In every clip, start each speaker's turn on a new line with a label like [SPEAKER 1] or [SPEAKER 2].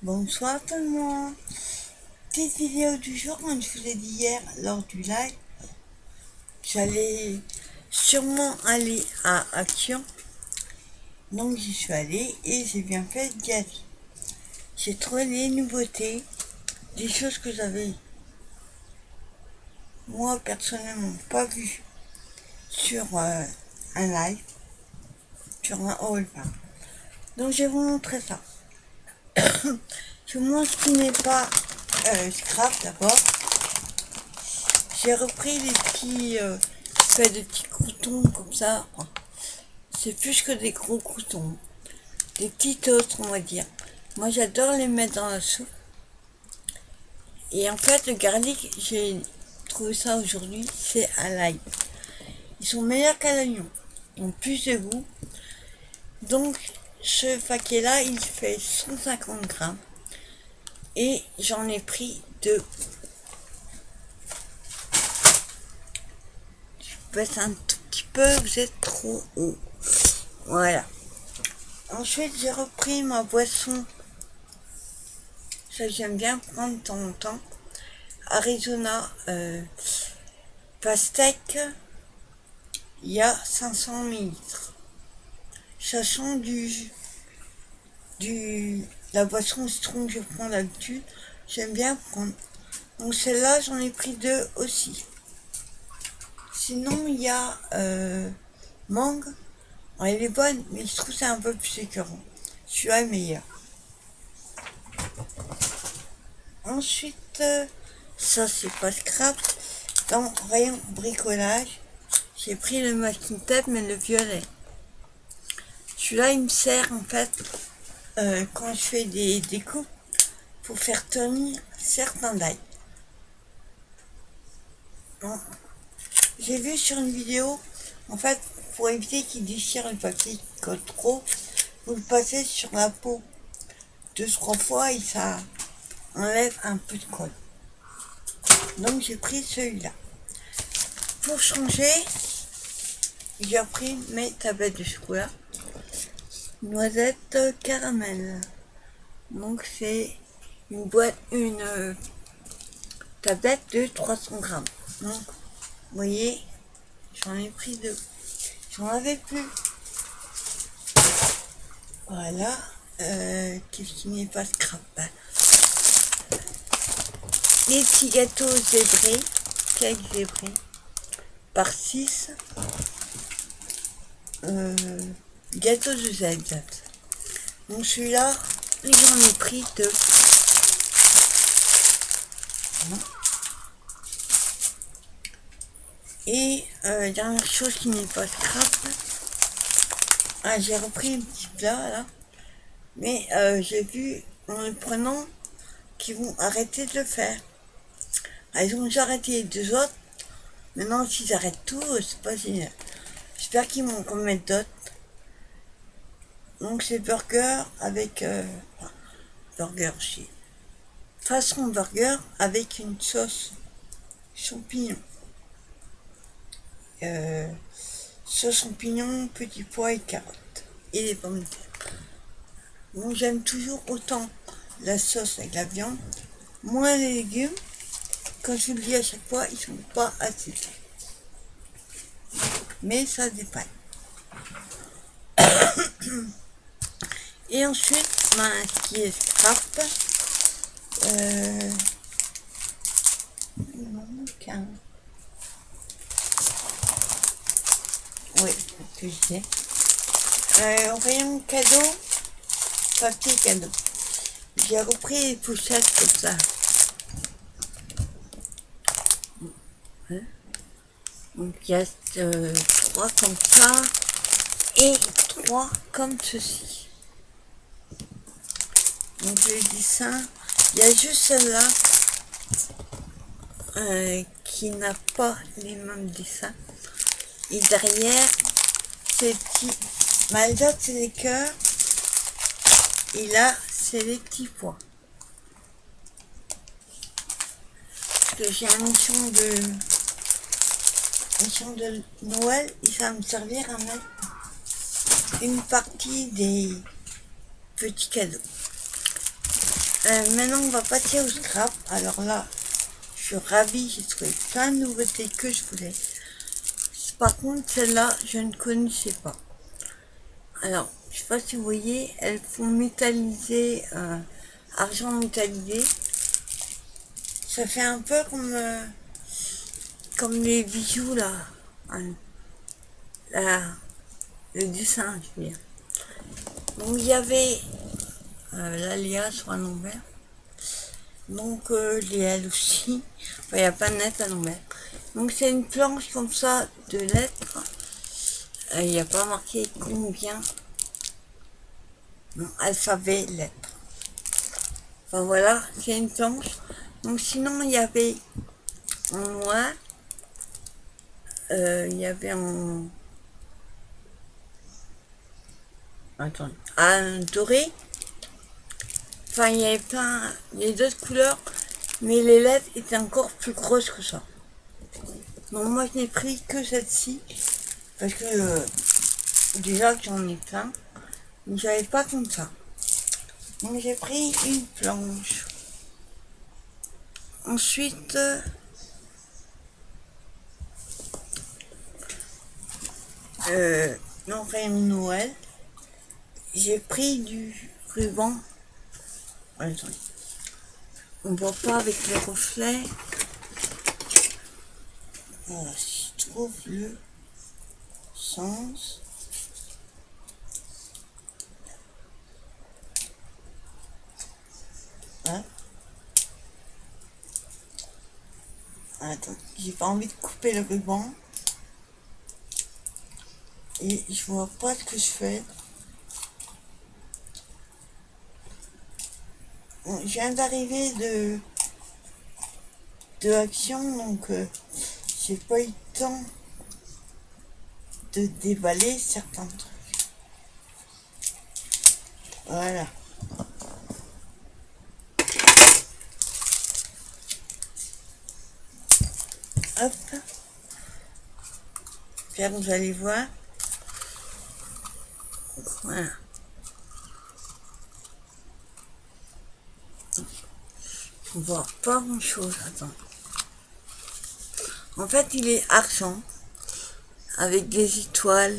[SPEAKER 1] Bonsoir tout le monde. Petite vidéo du jour, comme je vous ai dit hier lors du live, j'allais sûrement aller à Action. Donc j'y suis allée et j'ai bien fait d'y aller. J'ai trouvé des nouveautés, des choses que j'avais moi personnellement pas vues sur un live, sur un haul. Donc je vais vous montrer ça. Je vous montre ce qui n'est pas scrap d'abord. J'ai repris les petits espèces de petits croutons comme ça. C'est plus que des gros croutons. Des petits toasts, on va dire. Moi, j'adore les mettre dans la soupe. Et en fait, le garlic, j'ai trouvé ça aujourd'hui, c'est à l'ail. Ils sont meilleurs qu'à l'oignon. Ils ont plus de goût. Donc, ce paquet-là, il fait 150 grammes. Et j'en ai pris deux. Je baisse un tout petit peu, vous êtes trop haut. Voilà. Ensuite, j'ai repris ma boisson. Ça, j'aime bien prendre de temps en temps. Arizona pastèque. Il y a 500 millilitres. Ça sent la boisson citron que je prends d'habitude. J'aime bien prendre. Donc celle-là, j'en ai pris deux aussi. Sinon, il y a mangue. Elle est bonne, mais je trouve que c'est un peu plus écœurant. Celui-là est meilleur. Ensuite, ça c'est pas scrap. Dans rayon bricolage, j'ai pris le masking tape, mais le violet. Celui-là, il me sert en fait quand je fais des découpes pour faire tenir certains dailles. Bon. J'ai vu sur une vidéo, en fait, pour éviter qu'il déchire le papier qui colle trop, vous le passez sur la peau 2-3 fois et ça enlève un peu de colle. Donc j'ai pris celui-là. Pour changer, j'ai pris mes tablettes de chocolat. Noisette caramel. Donc c'est une tablette de 300 grammes. Donc, vous voyez, j'en ai pris deux. J'en avais plus. Voilà. Qu'est-ce qui n'est pas scrap? Les petits gâteaux zébrés, cake zébré, par 6. Gâteau de Z. Donc celui-là, j'en ai pris deux. Et dernière chose qui n'est pas scrap, j'ai repris un petit plat là, mais j'ai vu en le prenant qu'ils vont arrêter de le faire. Ils ont déjà arrêté les deux autres, maintenant s'ils arrêtent tout, c'est pas génial. J'espère qu'ils vont en mettre d'autres. Donc c'est burger avec burger chez façon burger avec une sauce champignon. Sauce champignon, petits pois et carottes. Et les pommes de terre. Bon, j'aime toujours autant la sauce avec la viande, moins les légumes. Quand je vous le dis à chaque fois, ils sont pas assez. Mais ça dépanne. Et ensuite, ce qui est scrap, il m'en manque un. Oui, ce que je disais. Rayon cadeau, papier cadeau. J'ai repris les pochettes comme ça. Donc il y a 3 comme ça et 3 comme ceci. Donc les dessins, il y a juste celle-là qui n'a pas les mêmes dessins. Et derrière, c'est petit. Les autres, c'est les cœurs. Et là, c'est les petits pois. Parce que j'ai un mission de Noël et ça va me servir à mettre une partie des petits cadeaux. Maintenant, on va passer au scrap. Alors là, je suis ravie, j'ai trouvé plein de nouveautés que je voulais. Par contre, celle-là, je ne connaissais pas. Alors, je sais pas si vous voyez, elles font métalliser, argent métallisé. Ça fait un peu comme les bijoux là. Hein, là, le dessin, je veux dire. Donc il y avait l'Alia sur un l'envers. Donc les L aussi. Enfin, il n'y a pas de lettres à l'envers. Donc c'est une planche comme ça de lettres. Il n'y a pas marqué combien. Non, alphabet, lettres. Enfin voilà, c'est une planche. Donc sinon il y avait en noir. Il y avait en... Attends. Un doré. Enfin, il y avait plein... Il y avait d'autres couleurs. Mais les lettres étaient encore plus grosses que ça. Donc moi, je n'ai pris que celle-ci. Parce que déjà que j'en ai plein. Mais j'avais pas comme ça. Donc j'ai pris une planche. Ensuite... non, rayon Noël. J'ai pris du ruban. Attends. On voit pas avec le reflet. Voilà, si je trouve le sens. Hein? Attends, j'ai pas envie de couper le ruban. Et je vois pas ce que je fais. Bon, je viens d'arriver de action, donc j'ai pas eu le temps de déballer certains trucs. Voilà. Hop. Puis vous allez voir. Voilà. On voit pas grand chose. Attends. En fait, il est argent. Avec des étoiles.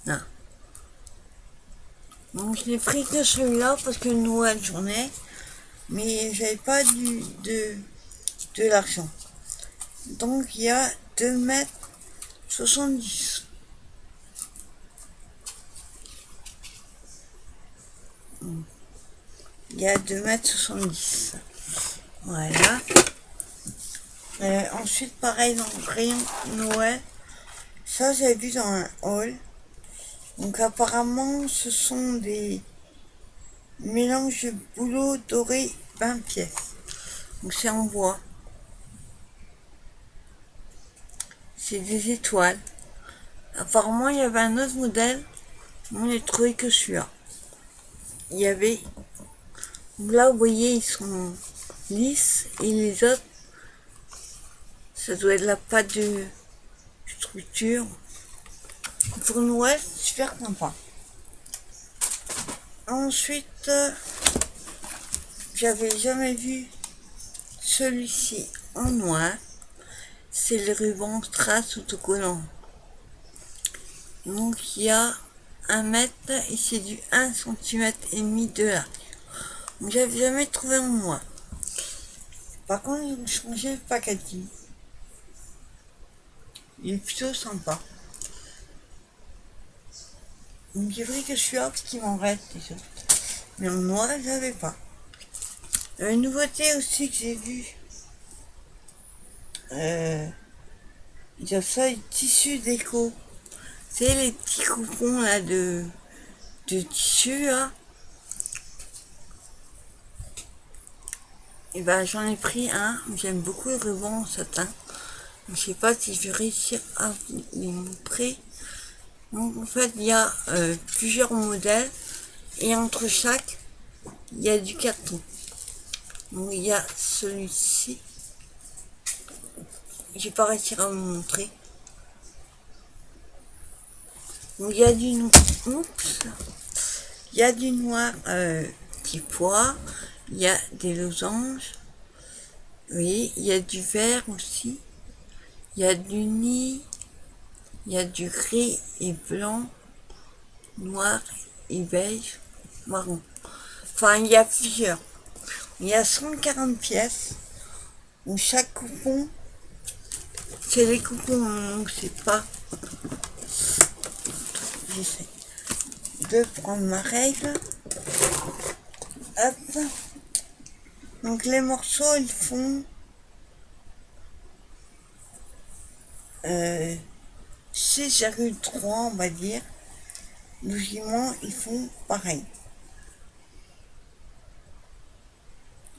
[SPEAKER 1] Non. Donc je n'ai pris que celui-là parce que Noël j'en ai. Mais j'avais pas de l'argent. Donc il y a 2,70 m. Il y a 2,70 m. Voilà. Ensuite, pareil, dans le rayon Noël. Ça, j'ai vu dans un haul. Donc apparemment, ce sont des mélanges de bouleau doré 20 pièces. Donc c'est en bois. C'est des étoiles. Apparemment, il y avait un autre modèle. On n'a trouvé que celui-là. Il y avait... Là, vous voyez, ils sont lisses. Et les autres, ça doit être la pâte de structure. Pour Noël, c'est super sympa. Ensuite, j'avais jamais vu celui-ci en noir. C'est le ruban strass autocollant. Donc il y a 1 mètre et c'est du 1,5 cm de large. Donc j'avais jamais trouvé en noir. Par contre, ils ont changé le packaging. Il est plutôt sympa. Donc j'ai pris que celui-là parce qu'il m'en reste des autres. Mais en noir, j'avais pas. Une nouveauté aussi que j'ai vue. Il y a ça, les tissus déco. C'est les petits coupons là de tissu là. Et ben j'en ai pris un. J'aime beaucoup le ruban en satin. Je sais pas si je vais réussir à vous les montrer. Donc en fait il y a plusieurs modèles. Et entre chaque, il y a du carton. Donc il y a celui-ci. Je vais pas réussir à vous montrer. Donc il y a du... Oups. Il y a du noir petit pois, il y a des losanges, oui, il y a du vert aussi, il y a du nid, il y a du gris et blanc, noir et beige, marron. Enfin, il y a plusieurs. Il y a 140 pièces où chaque coupon, c'est les coupons, donc c'est pas. J'essaie de prendre ma règle. Hop. Donc les morceaux, ils font 6,3, on va dire. Logiquement, ils font pareil.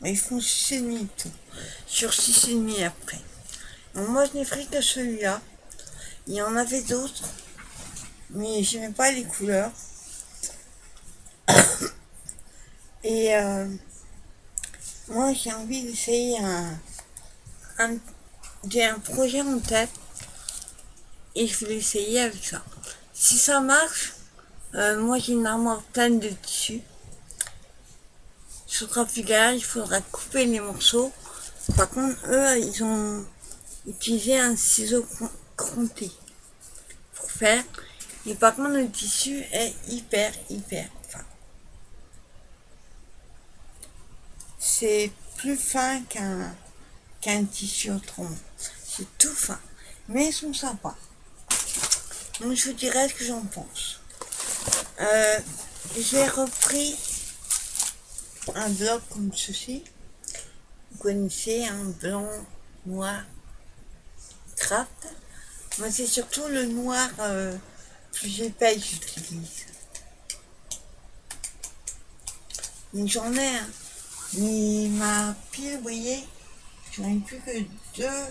[SPEAKER 1] Ils font 6,5 tout. Sur 6,5 après. Donc moi, je n'ai pris que celui-là. Il y en avait d'autres, mais je n'aimais pas les couleurs. Et moi, j'ai envie d'essayer j'ai un projet en tête et je vais l'essayer avec ça. Si ça marche, moi j'ai une armoire pleine de tissus. Ce sera plus galère, il faudra couper les morceaux. Par contre, eux, ils ont utilisé un ciseau cronté pour faire. Et par contre, le tissu est hyper fin. C'est plus fin qu'un tissu autrement. C'est tout fin. Mais ils sont sympas. Donc je vous dirai ce que j'en pense. J'ai repris un bloc comme ceci. Vous connaissez un blanc, noir, craft. Moi c'est surtout le noir plus épais que j'utilise. Donc j'en ai un. Mais ma pile, vous voyez, j'en ai plus que deux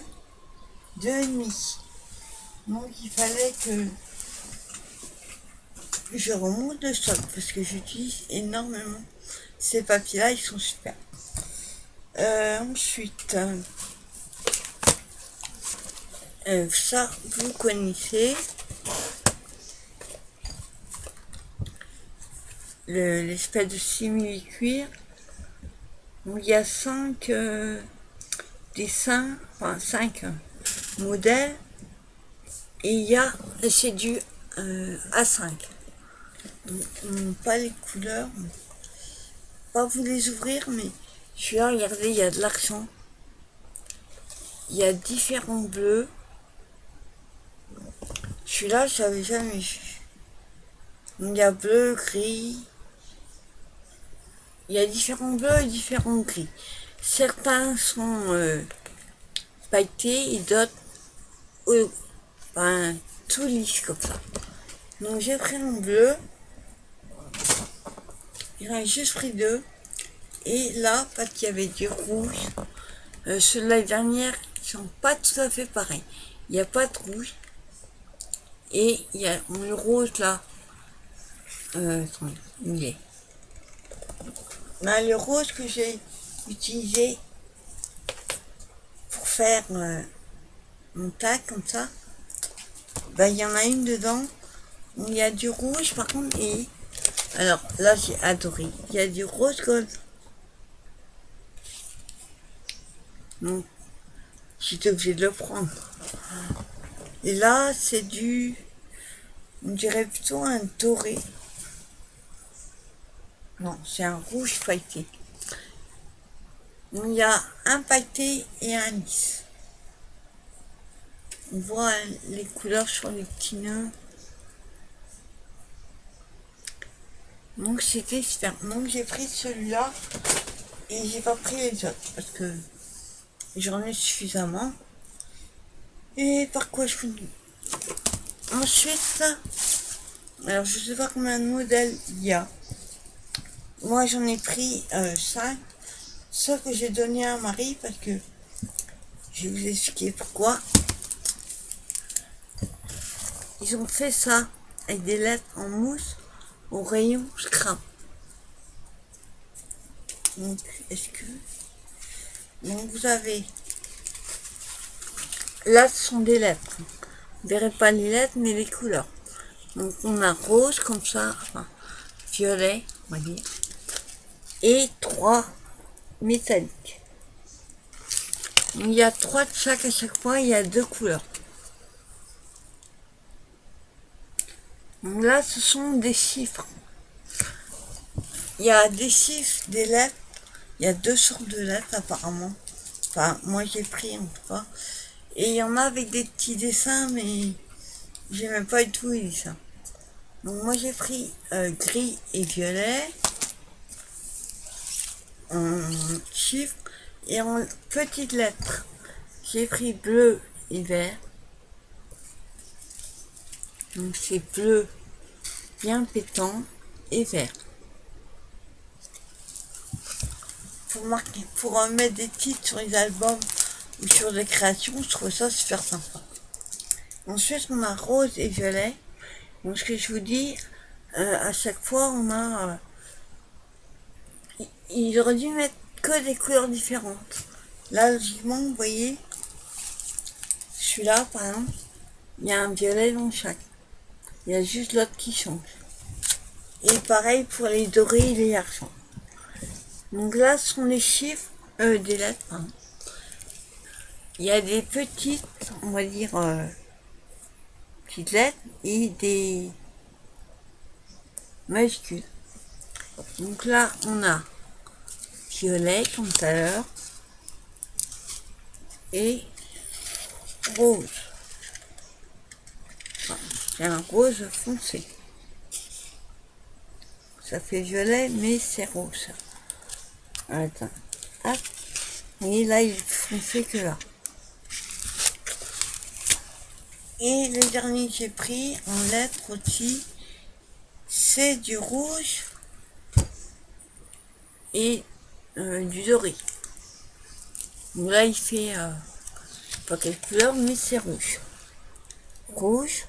[SPEAKER 1] et demi. Donc il fallait que je remonte le stock parce que j'utilise énormément ces papiers-là, ils sont super. Ensuite, ça vous connaissez l'espèce de simili-cuir. Il y a 5 dessins, enfin 5 modèles, et c'est du A5. Donc, pas les couleurs, pas vous les ouvrir, mais celui-là, regardez, il y a de l'argent, il y a différents bleus. Celui-là, je n'avais jamais vu. Il y a bleu, gris. Il y a différents bleus et différents gris. Certains sont pailletés et d'autres tout lisse comme ça. Donc j'ai pris un bleu. J'en ai juste pris deux. Et là, parce qu'il y avait du rouge, ceux-là, les dernières, ils sont pas tout à fait pareils. Il n'y a pas de rouge. Et il y a le rose là. Attendez, il est. Le rose que j'ai utilisé pour faire mon tac comme ça, il y en a une dedans. Il y a du rouge par contre et alors là j'ai adoré. Il y a du rose gold. Donc j'étais obligé de le prendre. Et là c'est on dirait plutôt un doré. Non, c'est un rouge pailleté. Donc, il y a un pailleté et un lisse. On voit les couleurs sur les petits nœuds. Donc c'était super. Donc j'ai pris celui-là et j'ai pas pris les autres parce que j'en ai suffisamment. Et par quoi je finis. Ensuite, alors je sais pas combien de modèles il y a. Moi j'en ai pris 5. Ça que j'ai donné à Marie parce que je vais vous expliquer pourquoi. Ils ont fait ça avec des lettres en mousse au rayon scrap. Donc donc vous avez là ce sont des lettres. Vous verrez pas les lettres mais les couleurs. Donc on a rose comme ça, enfin violets, on va dire, et 3 métalliques. Il y a 3 de chaque à chaque fois, il y a 2 couleurs. Donc là, ce sont des chiffres. Il y a des chiffres, des lettres. Il y a 2 sortes de lettres apparemment. Enfin, moi j'ai pris en tout cas. Et il y en a avec des petits dessins, mais j'aimais pas du tout les dessins. Donc moi j'ai pris gris et violet en chiffres et en petites lettres. J'ai pris bleu et vert. Donc c'est bleu bien pétant et vert. Pour mettre des titres sur les albums ou sur les créations, je trouve ça super sympa. Ensuite on a rose et violet. Donc ce que je vous dis, à chaque fois on a... il aurait dû mettre que des couleurs différentes. Là logiquement vous voyez, celui-là par exemple, il y a un violet dans chaque. Il y a juste l'autre qui change. Et pareil pour les dorés et les argents. Donc là ce sont les chiffres, des lettres. Hein. Il y a des petites, on va dire, petites lettres et des majuscules. Donc là on a violet comme tout à l'heure et rose. C'est un rose foncé. Ça fait violet mais c'est rose. Attends. Hop. Et là il est foncé que là. Et le dernier que j'ai pris en lettres aussi, c'est du rouge et du doré. Donc là il fait je sais pas quelle couleur mais c'est rouge. Rouge.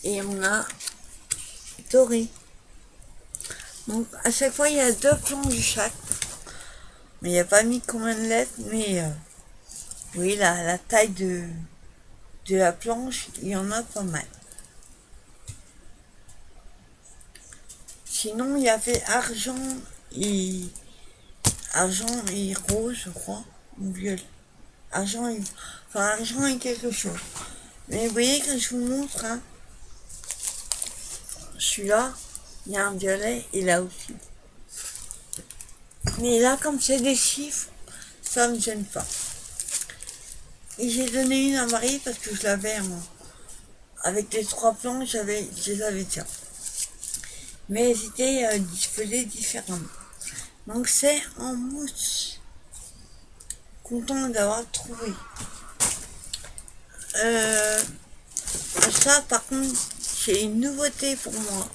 [SPEAKER 1] Et on a doré. Donc à chaque fois il y a 2 plans de chaque. Mais il n'y a pas mis combien de lettres, mais oui la taille de la planche, il y en a pas mal. Sinon il y avait argent et rose je crois, ou violet. Argent et quelque chose. Mais vous voyez quand je vous montre, hein, celui-là, il y a un violet et là aussi. Mais là comme c'est des chiffres, ça me gêne pas. Et j'ai donné une à Marie parce que je l'avais avec les 3 plans, je les avais déjà. Mais elles étaient disposées différemment. Donc c'est en mousse. Content d'avoir trouvé. Ça par contre, c'est une nouveauté pour moi.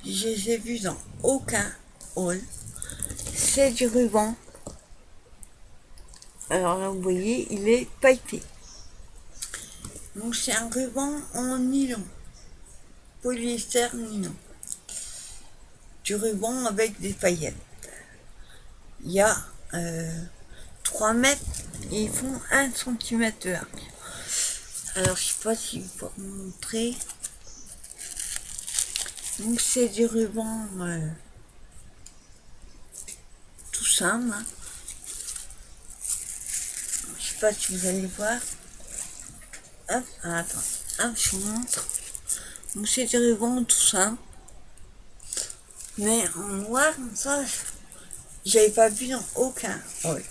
[SPEAKER 1] Je les ai vus dans aucun haul. C'est du ruban. Alors là vous voyez, il est pailleté. Donc c'est un ruban en nylon. Polyester nylon. Du ruban avec des paillettes. Il y a 3 mètres et ils font 1 cm de large. Alors je sais pas si je peux vous montrer. Donc c'est du ruban tout simple. Hein. Je sais pas si vous allez voir. Hop, attends. Hop, je vous montre. Donc c'est du ruban tout simple. Mais en noir, ça, j'avais pas vu dans aucun. Oui.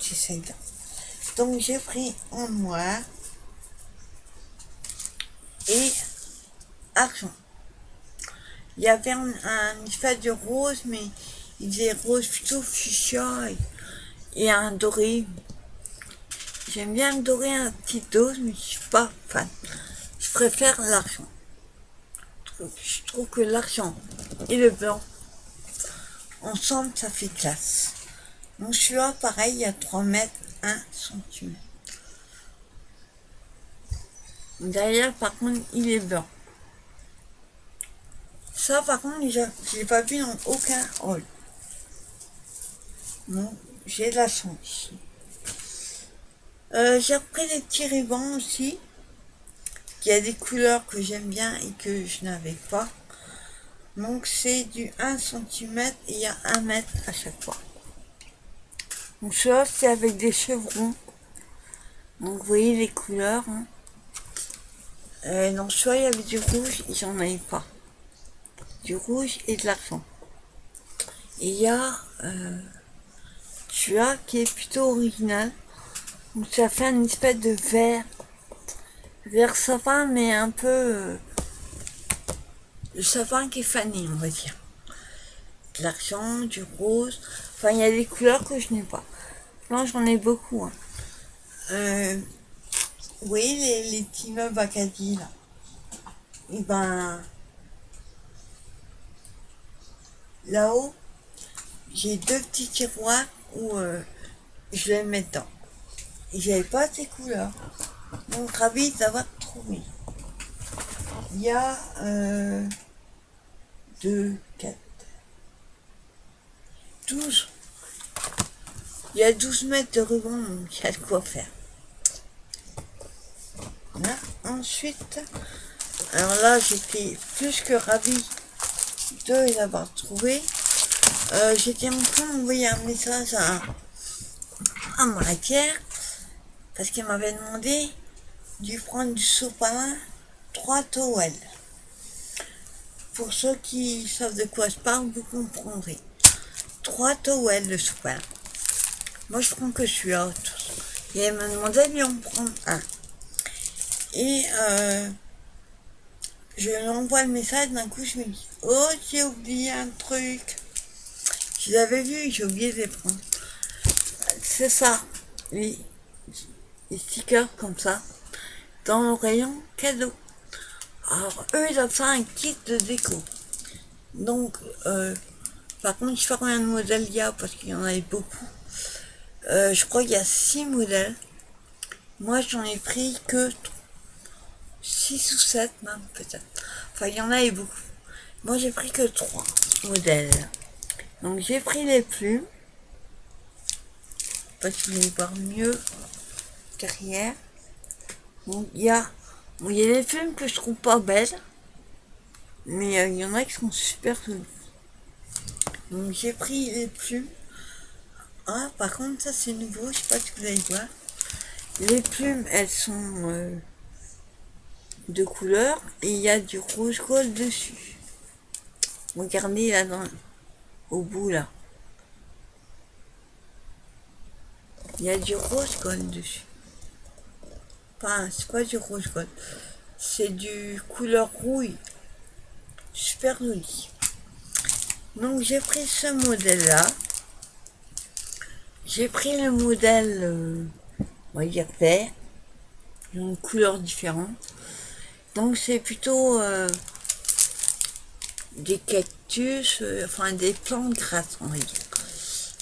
[SPEAKER 1] J'essaie de... Donc j'ai pris en noir et argent. Il y avait un espèce de rose, mais il disait rose plutôt fuchsia et un doré. J'aime bien le doré à petite dose, mais je suis pas fan. Je préfère l'argent. Je trouve que l'argent et le blanc, ensemble, ça fait classe. Donc celui-là, pareil, il y a 3 mètres, 1 cm. Derrière, par contre, il est blanc. Ça, par contre, je l'ai pas vu dans aucun haul. Non, j'ai de la chance. J'ai repris des petits rubans aussi. Il y a des couleurs que j'aime bien et que je n'avais pas. Donc c'est du 1 cm et il y a 1 mètre à chaque fois. Donc celui-là c'est avec des chevrons. Donc vous voyez les couleurs. Hein. Donc celui-là il y avait du rouge et j'en avais pas. Du rouge et de l'argent. Et il y a celui-là qui est plutôt original. Donc ça fait une espèce de vert sapin, mais un peu le sapin qui est fané, on va dire. De l'argent, du rose. Enfin, il y a des couleurs que je n'ai pas. Là, j'en ai beaucoup. Hein. Vous voyez les petits meubles Acadie, là. Et ben, là-haut, j'ai 2 petits tiroirs où je les mets dedans. Et j'avais pas ces couleurs. Donc, ravi d'avoir trouvé. Il y a 2, 4, 12. Il y a 12 mètres de ruban, donc il y a de quoi faire. Là, ensuite, alors là, j'étais plus que ravie de les avoir trouvés. J'étais en train d'envoyer un message à Marie-Pierre parce qu'elle m'avait demandé de prendre du sopalin 3 towels. Pour ceux qui savent de quoi je parle, vous comprendrez. 3 towels de sopalin. Moi, je prends que celui-là. Et elle m'a demandé de lui en prendre un. Et je lui envoie le message, d'un coup je me dis, oh j'ai oublié un truc. Je l'avais vu, j'ai oublié de les prendre. C'est ça, les stickers comme ça, dans le rayon cadeau. Alors eux ils ont fait un kit de déco. Donc, par contre je fais combien de modèles il y a parce qu'il y en avait beaucoup. Je crois qu'il y a 6 modèles. Moi j'en ai pris que 6 ou 7 même peut-être. Enfin il y en avait beaucoup. Moi j'ai pris que 3 modèles. Donc j'ai pris les plumes. Parce que vous allez voir mieux derrière. Donc il y a les plumes que je trouve pas belles. Mais il y en a qui sont super jolies. Donc j'ai pris les plumes. Ah par contre ça c'est nouveau, je sais pas si vous allez voir. Les plumes elles sont de couleur et il y a du rouge gold dessus. Regardez là au bout là. Il y a du rose gold dessus. Enfin, c'est pas du rose gold. C'est du couleur rouille. Super joli. Donc j'ai pris ce modèle là. J'ai pris le modèle, on va dire vert. Une couleur différente. Donc c'est plutôt des cactus, enfin des plantes grasses, on va dire.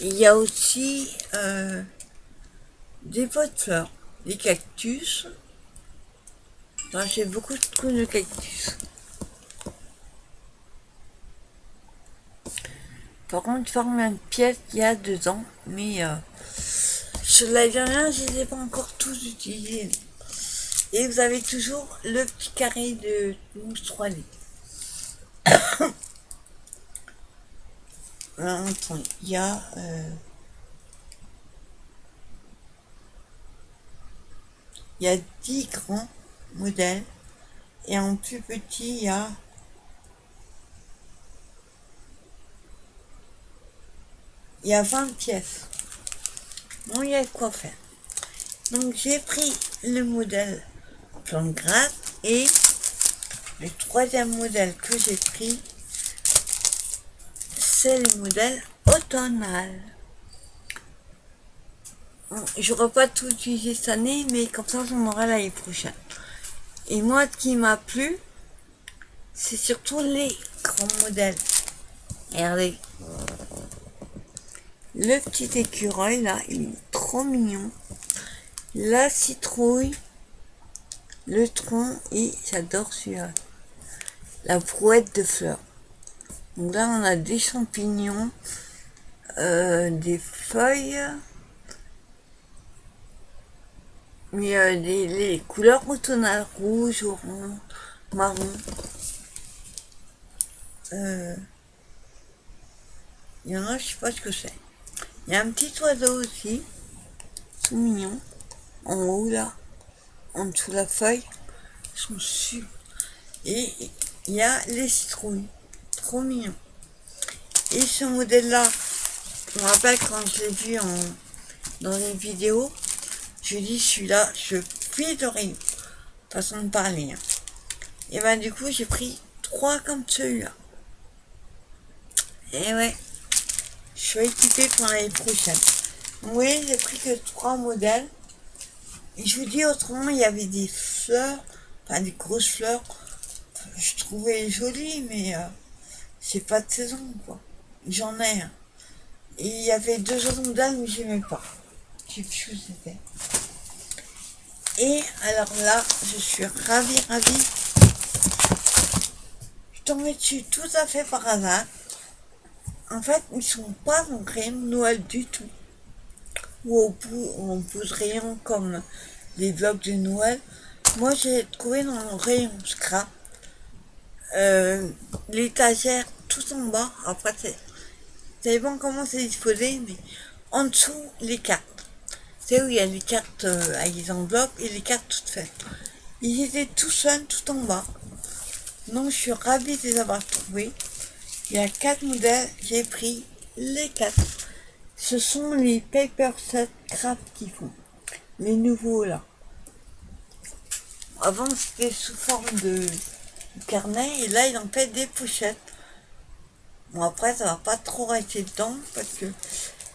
[SPEAKER 1] Il y a aussi des pots de fleurs, des cactus. Enfin, j'ai beaucoup de trucs de cactus. Par contre, combien de pièces il y a dedans, mais sur la dernière, je ne les ai pas encore tous utilisés. Et vous avez toujours le petit carré de mousse 3D. Attends, il y a il y a 10 grands modèles et en plus petit il y a 20 pièces. Bon, il y a de quoi faire. Donc j'ai pris le modèle plante grasse et le troisième modèle que j'ai pris c'est le modèle automnal. Bon, j'aurais pas tout utilisé cette année mais comme ça j'en aurai l'année prochaine. Et moi ce qui m'a plu c'est surtout les grands modèles. Regardez. Le petit écureuil là, il est trop mignon. La citrouille, le tronc et j'adore celui-là. La brouette de fleurs. Donc là on a des champignons, des feuilles, Mais les couleurs automnales, rouge, orange, marron, il y en a, je sais pas ce que c'est. Il y a un petit oiseau aussi, tout mignon, en haut là, en dessous de la feuille, ils sont super. Et il y a les citrouilles, trop mignon. Et ce modèle-là, je me rappelle quand je l'ai vu dans les vidéos, je dis celui-là, je fais de rayon, façon de parler. Hein. Et ben du coup, j'ai pris 3 comme celui-là. Et ouais, je suis équipée pour l'année prochaine. Oui, j'ai pris que 3 modèles. Et je vous dis autrement, il y avait des fleurs, enfin des grosses fleurs. Je trouvais jolies, mais c'est pas de saison, quoi. J'en ai un. Et il y avait 2 autres modèles, mais j'aimais pas. Je sais plus où c'était. Et alors là, je suis ravie. Je tombais dessus tout à fait par hasard. En fait, ils sont pas en rayon de Noël du tout. Ou on pose rayon comme les blocs de Noël. Moi, j'ai trouvé dans le rayon scrap l'étagère tout en bas. Après, ça dépend comment c'est disposé, mais en dessous, les cartes. C'est où il y a les cartes avec les enveloppes et les cartes toutes faites. Ils étaient tout seuls, tout en bas. Donc, je suis ravie de les avoir trouvés. Il y a 4 modèles, j'ai pris les 4. Ce sont les Paper Set Craft qui font. Les nouveaux là. Avant c'était sous forme de carnet et là ils en fait des pochettes. Bon après ça va pas trop rester dedans parce que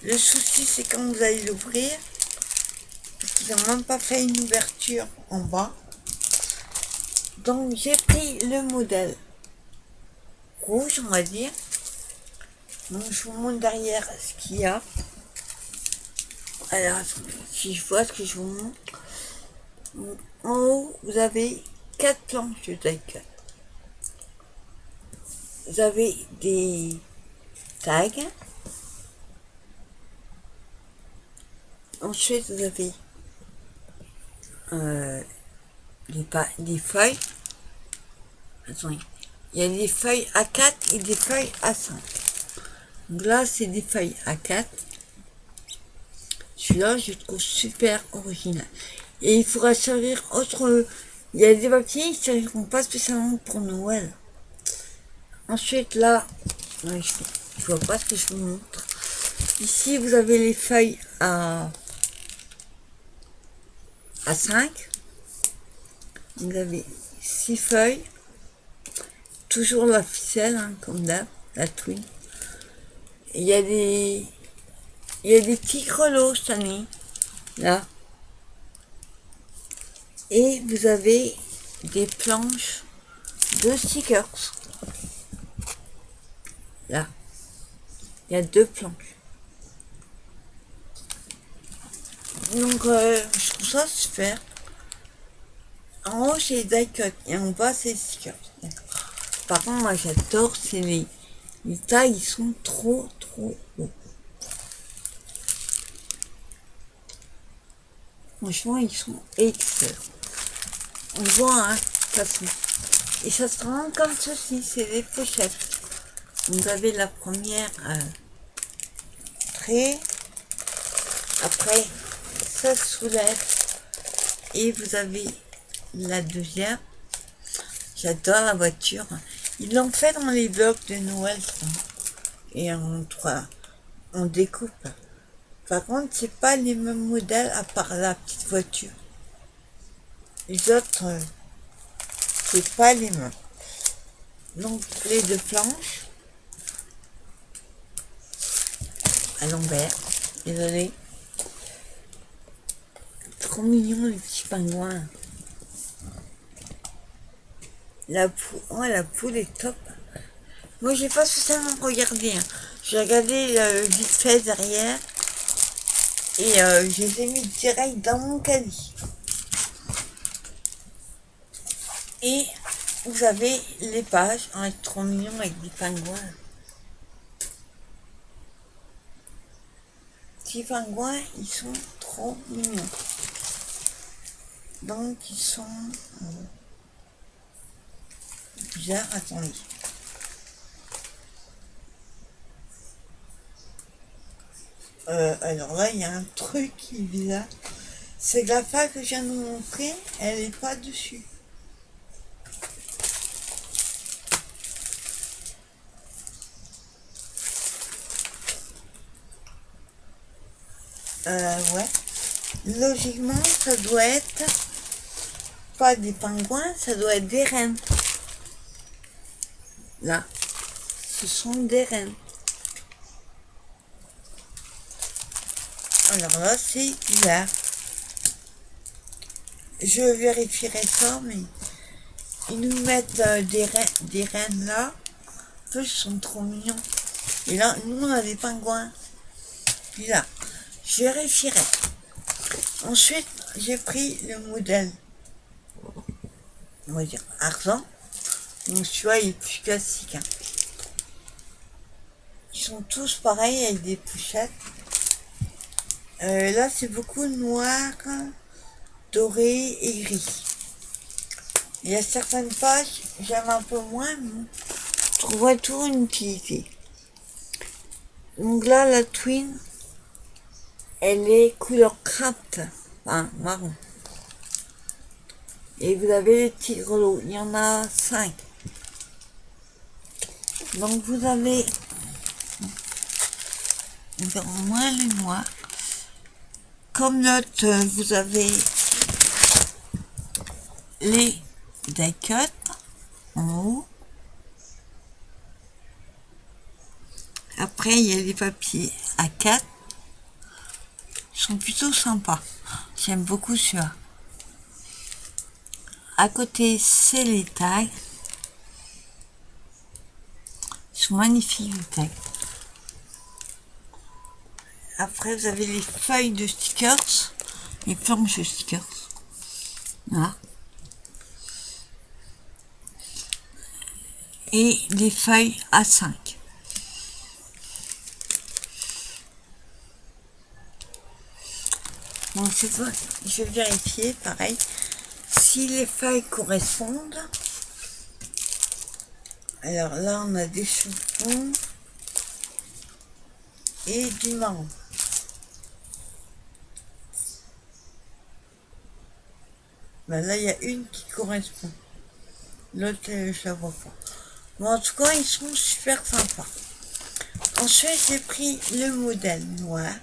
[SPEAKER 1] le souci c'est quand vous allez l'ouvrir, parce qu'ils n'ont même pas fait une ouverture en bas. Donc j'ai pris le modèle rouge on va dire. Donc je vous montre derrière ce qu'il y a. Alors si je vois ce que je vous montre. En haut, vous avez 4 planches de taille 4. Vous avez des tags. Ensuite, vous avez des feuilles. Attendez. Il y a des feuilles A4 et des feuilles A5. Donc là, c'est des feuilles A4. Celui-là, je le trouve super original. Et il faudra servir autre. Il y a des papiers, ils ne serviront pas spécialement pour Noël. Ensuite, là, je vois pas ce que je vous montre. Ici, vous avez les feuilles à 5. Vous avez 6 feuilles. Toujours la ficelle, hein, comme d'hab, la twin. Il y a des petits grelots cette année, là. Et vous avez des planches de stickers. Là. Il y a 2 planches. Donc, je trouve ça super. En haut, c'est les die-cut et en bas, c'est les stickers. Par contre, moi, j'adore, c'est les tailles, ils sont trop hauts. Franchement, ils sont excellents. On voit, hein, de toute façon. Et ça se rend comme ceci, c'est des pochettes. Vous avez la première trait. Après, ça se soulève. Et vous avez la deuxième. J'adore la voiture. Ils l'ont fait dans les blocs de Noël, ça. Et on découpe. Par contre, c'est pas les mêmes modèles à part la petite voiture. Les autres, c'est pas les mêmes. Donc, les 2 planches. À l'envers. Désolé. Trop mignon les petits pingouins. La poule est top. Moi, j'ai pas spécialement regardé. Hein. J'ai regardé vite fait derrière. Et je les ai mis direct dans mon caddie. Et vous avez les pages. Oh, c'est trop mignon avec des pingouins. Les pingouins, ils sont trop mignons. Donc ils sont bizarres, attendez. Alors là, il y a un truc qui est bizarre. C'est que la feuille que je viens de vous montrer, elle n'est pas dessus. Ouais. Logiquement, ça doit être pas des pingouins, ça doit être des rennes. Là, ce sont des rennes. Alors là, c'est bizarre. Je vérifierai ça, mais ils nous mettent des rennes là. Eux, ils sont trop mignons. Et là, nous, on a des pingouins. Puis là, je vérifierai. Ensuite, j'ai pris le modèle, on va dire, argent. Donc, celui-là, il est plus classique. Hein. Ils sont tous pareils avec des pochettes. Là, c'est beaucoup noir, doré et gris. Il y a certaines pages, j'aime un peu moins, mais je trouverais toujours une utilité. Donc là, la Twin, elle est couleur crainte, enfin marron. Et vous avez les petits grelots, il y en a 5. Donc vous avez au moins le noir. Comme note, vous avez les die cut en haut. Après, il y a les papiers A4. Ils sont plutôt sympas. J'aime beaucoup celui-là. À côté, c'est les tags. Ils sont magnifiques, les tags. Après, vous avez les feuilles de stickers. Les planches de stickers. Voilà. Et les feuilles A5. Bon, cette fois, je vais vérifier, pareil, si les feuilles correspondent. Alors là, on a des chevrons et du marron. Ben là, il y a une qui correspond. L'autre, je la vois pas. Bon, en tout cas, ils sont super sympas. Ensuite, j'ai pris le modèle noir.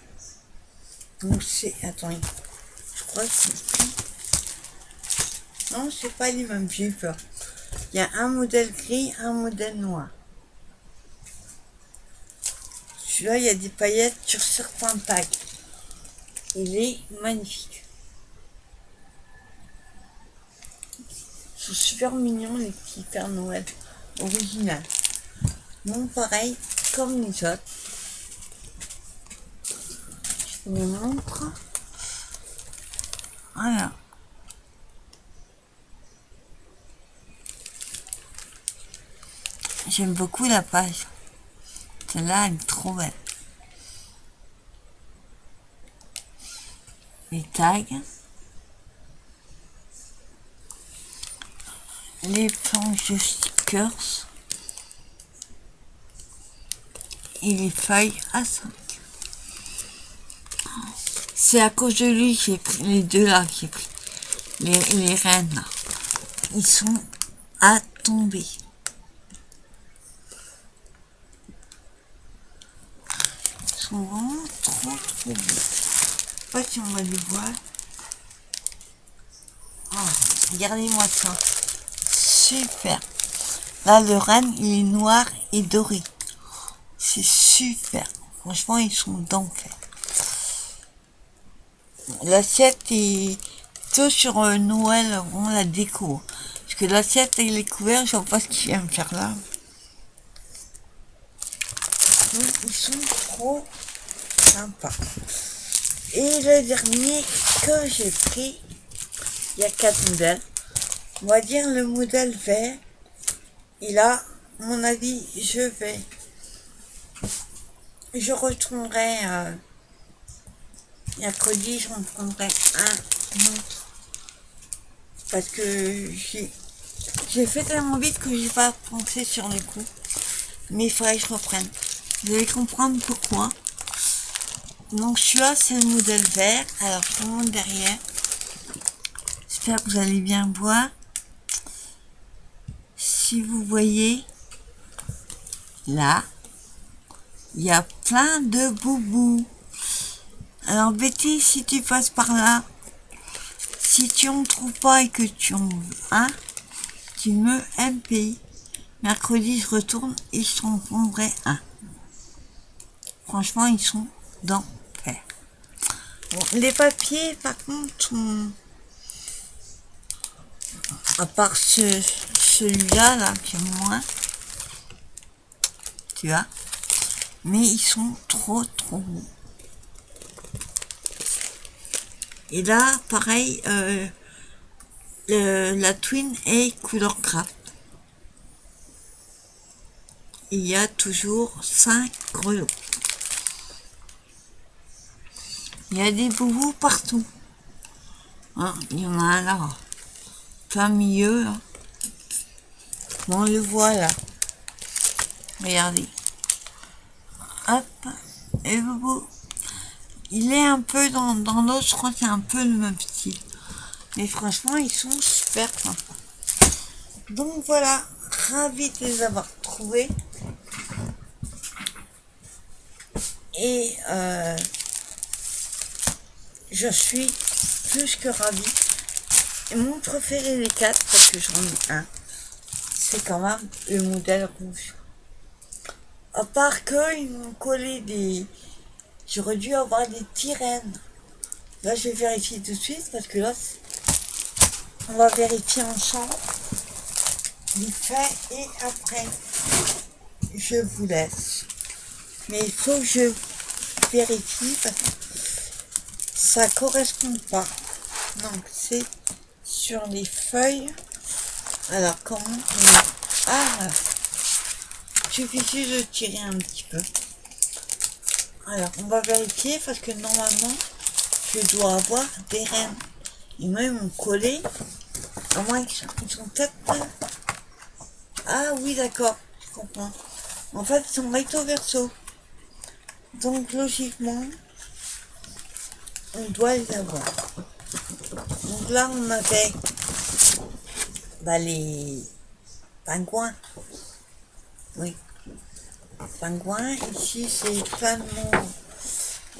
[SPEAKER 1] Donc c'est... Attends, je crois que c'est... Non, c'est pas les mêmes, j'ai peur. Il y a un modèle gris, un modèle noir. Celui-là, il y a des paillettes sur certains tags. Il est magnifique. Ils sont super mignons, les petits Pères Noël original. Non, pareil, comme les autres. Je vous montre. Voilà. J'aime beaucoup la page. Celle-là, elle est trop belle. Les tags. Les planches de stickers. Et les feuilles A5. C'est à cause de lui que j'ai pris les deux là, que j'ai pris. Les rennes là. Ils sont à tomber. Ils sont vraiment trop beaux. Je sais pas si on va les voir. Oh, regardez-moi ça. Super. Là, le renne, il est noir et doré. C'est super. Franchement, ils sont d'enfer. L'assiette est plutôt sur Noël, on la déco. Parce que l'assiette et les couverts, je vois pas ce qu'il vient me faire là. Donc, ils sont trop sympas. Et le dernier que j'ai pris, il y a 4 modèles. On va dire le modèle vert. Et là, à mon avis, je retournerai mercredi, je en prendrai un autre parce que j'ai fait tellement vite que j'ai pas pensé sur les coups. Mais il faudrait que je reprenne. Vous allez comprendre pourquoi. Donc celui-là, c'est le modèle vert. Alors je vous montre derrière. J'espère que vous allez bien voir. Si vous voyez, là, il y a plein de boubous. Alors Betty, si tu passes par là, si tu en trouves pas et que tu en veux un, tu me MP. Mercredi, je retourne et je t'en prendrai un. Franchement, ils sont d'enfer. Bon, les papiers, par contre, sont... à part celui-là, là, qui est moins, tu vois, mais ils sont trop beaux. Et là, pareil, la Twin est couleur craft. Il y a toujours 5 grelots. Il y a des boubous partout. Hein, il y en a un là, plein milieu. Là. Bon, on le voit là. Regardez. Hop, et le boubou. Il est un peu dans l'autre, je crois que c'est un peu le même style. Mais franchement, ils sont super sympas. Donc voilà, ravi de les avoir trouvés. Et je suis plus que ravie. Et mon préféré des 4, parce que j'en ai un, c'est quand même le modèle rouge. À part qu'ils m'ont collé des... J'aurais dû avoir des tyrènes. Là, je vais vérifier tout de suite, parce que là, on va vérifier ensemble. Il fait et après, je vous laisse. Mais il faut que je vérifie parce que ça correspond pas. Donc c'est sur les feuilles. Alors comment on... Ah, il suffit juste de tirer un petit peu. Alors on va vérifier parce que normalement je dois avoir des rennes. Ils m'ont collé. À moins qu'ils sont peut-être... Ah oui d'accord, je comprends. En fait ils sont recto verso. Donc logiquement, on doit les avoir. Donc là on avait les pingouins. Oui. Pingouins. Ici c'est plein de mots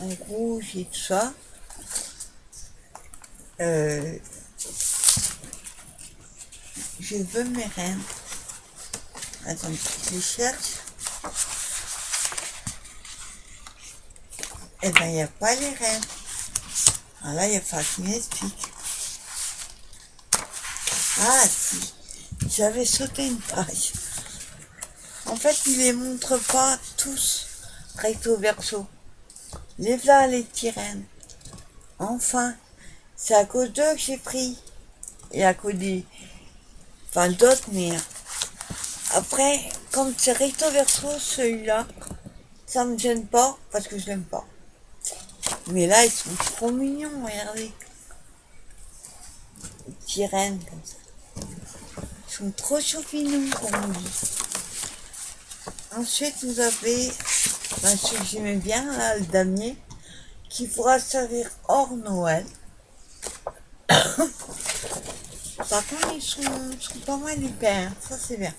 [SPEAKER 1] en rouge et tout ça. Je veux mes rennes. Attends, je les cherche. Eh ben, il n'y a pas les rennes. Alors là, il va falloir qu'il m'explique. Ah, si. J'avais sauté une page. En fait, il les montre pas tous recto verso. Les là, les tyrènes. Enfin, c'est à cause d'eux que j'ai pris. Et à cause des... Enfin, d'autres, mais... Après, comme c'est recto verso, celui-là, ça me gêne pas, parce que je l'aime pas. Mais là, ils sont trop mignons, regardez. Les tyrènes, comme ça. Ils sont trop choupinous, comme on dit. Ensuite, vous avez celui que j'aimais bien, là, le damier, qui pourra servir hors Noël. Par contre, ils sont pas mal hyper, ça c'est bien.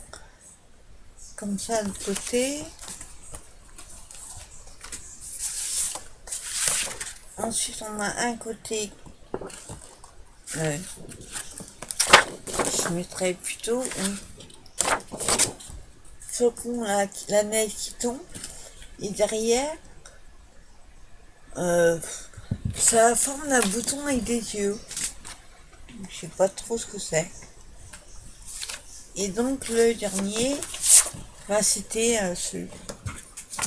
[SPEAKER 1] Comme ça, de côté. Ensuite, on a un côté. Je mettrais plutôt flocon, la neige qui tombe. Et derrière, ça forme un bouton avec des yeux. Je sais pas trop ce que c'est. Et donc, le dernier, c'était celui.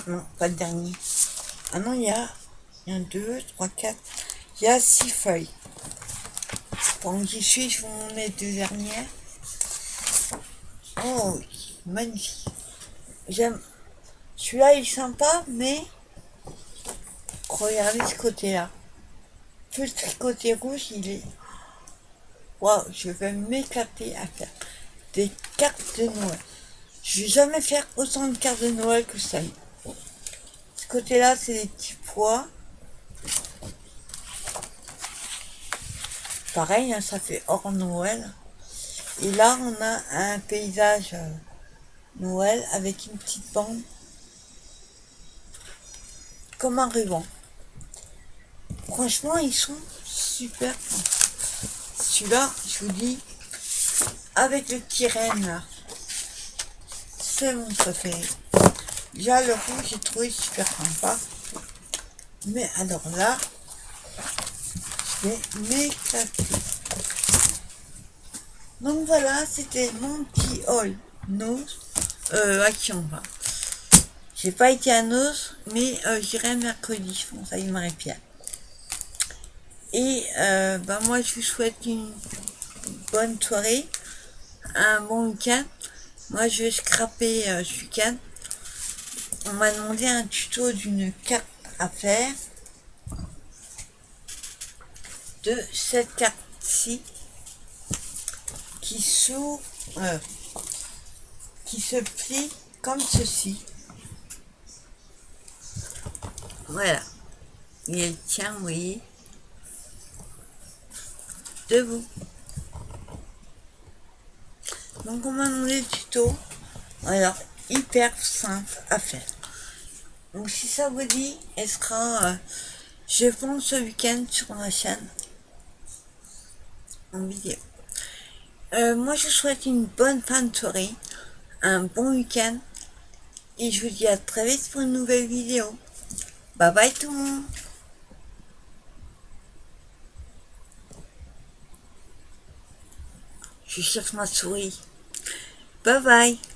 [SPEAKER 1] Non, pas le dernier. Ah non, il y a 1, 2, 3, 4. Il y a 6 feuilles. Pendant que j'y suis, je vous en mets 2 dernières. Oh, magnifique. J'aime. Celui-là, il est sympa, mais regardez ce côté-là. Le côté rouge, il est... Waouh, je vais m'éclater à faire des cartes de Noël. Je vais jamais faire autant de cartes de Noël que ça. Ce côté-là, c'est des petits pois. Pareil, hein, ça fait hors Noël. Et là, on a un paysage Noël avec une petite bande comme un ruban. Franchement, ils sont super. Celui-là, je vous dis, avec le Kyrène là, c'est mon préféré. Déjà, le rouge, j'ai trouvé super sympa. Mais alors là, je vais m'éclater. Donc voilà, c'était mon petit haul Nose. Action, va. J'ai pas été à Nose, mais j'irai mercredi, je pense, avec Marie-Pierre. Et moi, je vous souhaite une bonne soirée, un bon week-end. Moi, je vais scraper ce week-end. On m'a demandé un tuto d'une carte à faire de cette carte-ci qui s'ouvre, qui se plie comme ceci. Voilà. Et elle tient, vous voyez, debout. Donc on m'a demandé le tuto. Alors, hyper simple à faire. Donc si ça vous dit, elle sera, je pense, ce week-end sur ma chaîne en vidéo. Moi je vous souhaite une bonne fin de soirée, un bon week-end et je vous dis à très vite pour une nouvelle vidéo. Bye bye tout le monde. Je cherche ma souris. Bye bye.